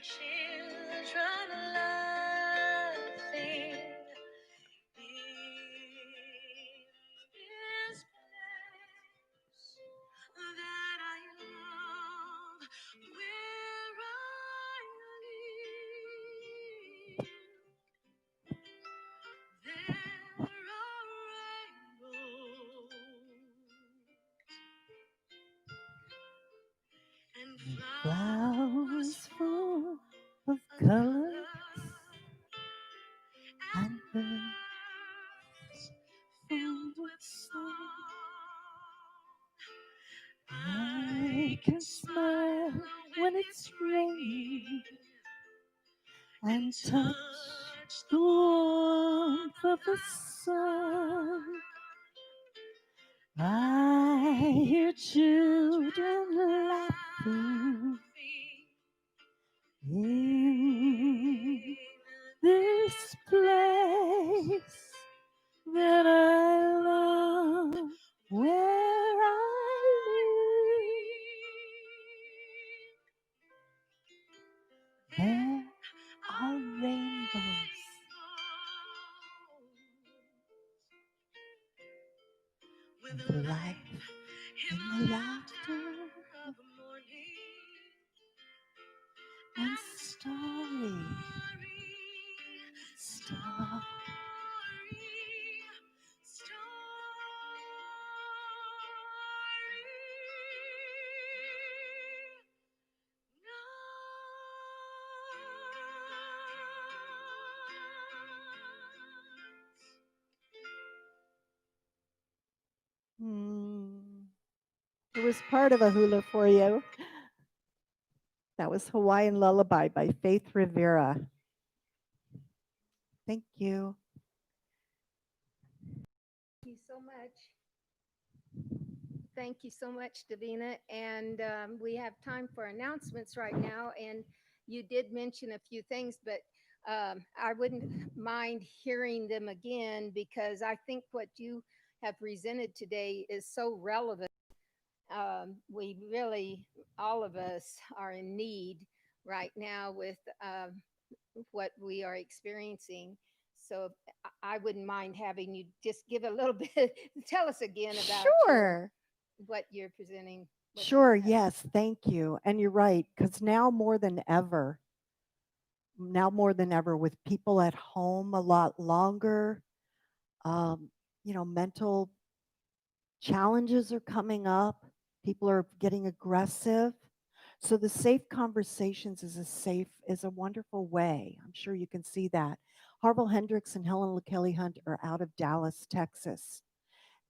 Children laughing in this place that I love, where I live. There are rainbows and flowers full of colors and birds filled with song. I can smile when it's raining and touch the warmth of the sun. I hear children laughing in this place that I love, where I live. There are rainbows with life in the laughter of morning and starry, starry, It was part of a hula for you. That was Hawaiian Lullaby by Faith Rivera. Thank you. Thank you so much. Thank you so much, Davina. And we have time for announcements right now. And you did mention a few things, but I wouldn't mind hearing them again because I think what you have presented today is so relevant. We really, all of us, are in need right now with what we are experiencing. So I wouldn't mind having you just give a little bit, tell us again about your Sure. what you're presenting, what you Sure. have. Yes. Thank you. And you're right. Because now more than ever, with people at home a lot longer, um, mental challenges are coming up. People are getting aggressive. So the safe conversations is a wonderful way. I'm sure you can see that. Harville Hendricks and Helen LaKelly Hunt are out of Dallas, Texas,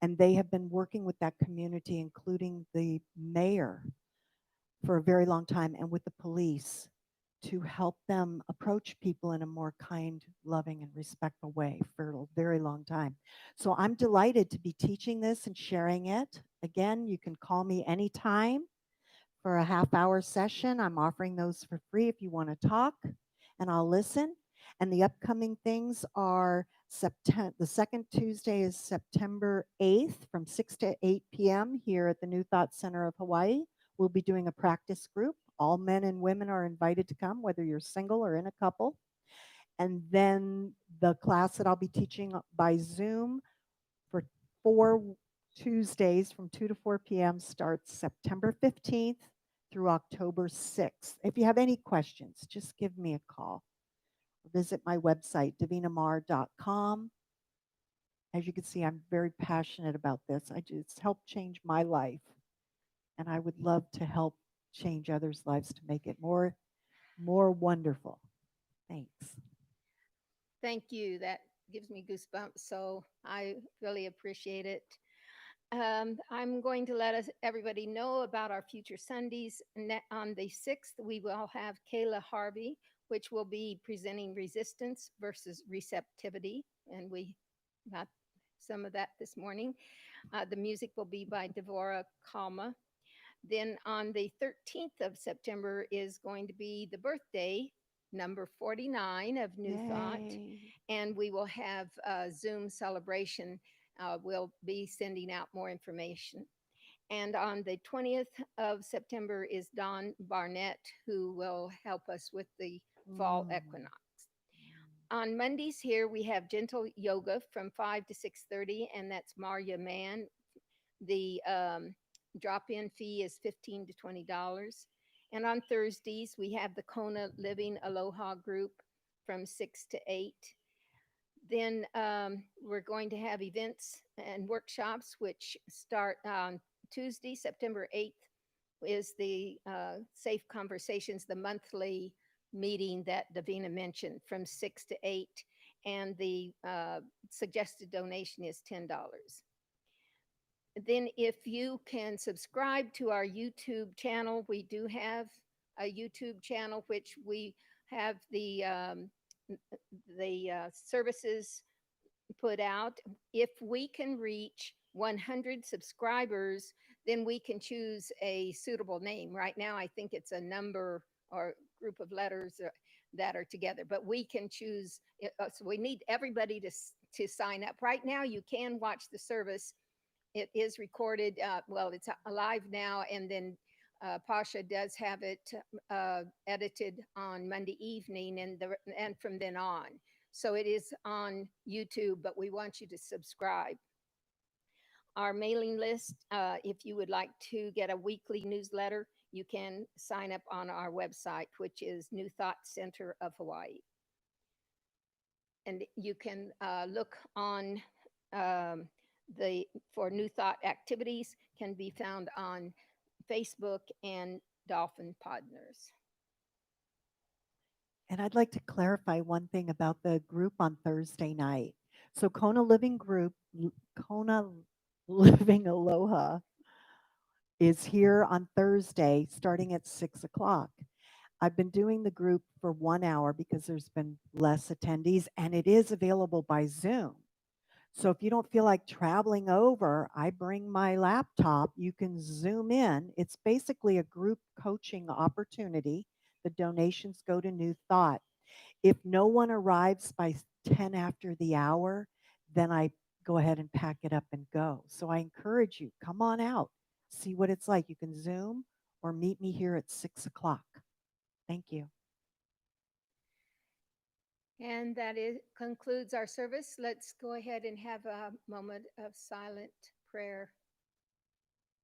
and they have been working with that community, including the mayor, for a very long time, and with the police to help them approach people in a more kind, loving, and respectful way for a very long time. So I'm delighted to be teaching this and sharing it. Again, you can call me anytime for a half-hour session. I'm offering those for free if you want to talk, and I'll listen. And the upcoming things are September. The second Tuesday is September 8th from 6 to 8 p.m. here at the New Thought Center of Hawaii. We'll be doing a practice group. All men and women are invited to come, whether you're single or in a couple. And then the class that I'll be teaching by Zoom for 4 Tuesdays from 2 to 4 p.m. starts September 15th through October 6th. If you have any questions, just give me a call. Visit my website, davinamar.com. As you can see, I'm very passionate about this. It's helped change my life, and I would love to help change others' lives to make it more wonderful. Thanks. Thank you. That gives me goosebumps. So I really appreciate it. I'm going to let us everybody know about our future Sundays. On the 6th, we will have Kayla Harvey, which will be presenting resistance versus receptivity. And we got some of that this morning. The music will be by Devora Kalma. Then on the 13th of September is going to be the birthday, number 49 of New Thought. Yay. And we will have a Zoom celebration. We'll be sending out more information. And on the 20th of September is Don Barnett, who will help us with the fall Mm. equinox. On Mondays here we have gentle yoga from 5 to 6:30, and that's Marya Mann. The drop-in fee is $15 to $20. And on Thursdays we have the Kona Living Aloha group from 6 to 8. Then we're going to have events and workshops, which start on Tuesday, September 8th, is the Safe Conversations, the monthly meeting that Davina mentioned from 6 to 8. And the suggested donation is $10. Then, if you can subscribe to our YouTube channel, we do have a YouTube channel which we have the services put out. If we can reach 100 subscribers, then we can choose a suitable name. Right now, I think it's a number or group of letters that are together, but we can choose. So we need everybody to sign up. Right now, you can watch the service. It is recorded. Well, it's alive now, and then Pasha does have it edited on Monday evening, and from then on. So it is on YouTube, but we want you to subscribe. Our mailing list, if you would like to get a weekly newsletter, you can sign up on our website, which is New Thought Center of Hawaii. And you can look on um, the for New Thought activities can be found on Facebook and Dolphin Podners. And I'd like to clarify one thing about the group on Thursday night. So Kona Living Aloha is here on Thursday starting at 6 o'clock. I've been doing the group for 1 hour because there's been less attendees, and it is available by Zoom. So if you don't feel like traveling over, I bring my laptop. You can Zoom in. It's basically a group coaching opportunity. The donations go to New Thought. If no one arrives by 10 after the hour, then I go ahead and pack it up and go. So I encourage you, come on out, see what it's like. You can Zoom or meet me here at 6 o'clock. Thank you. And that concludes our service. Let's go ahead and have a moment of silent prayer.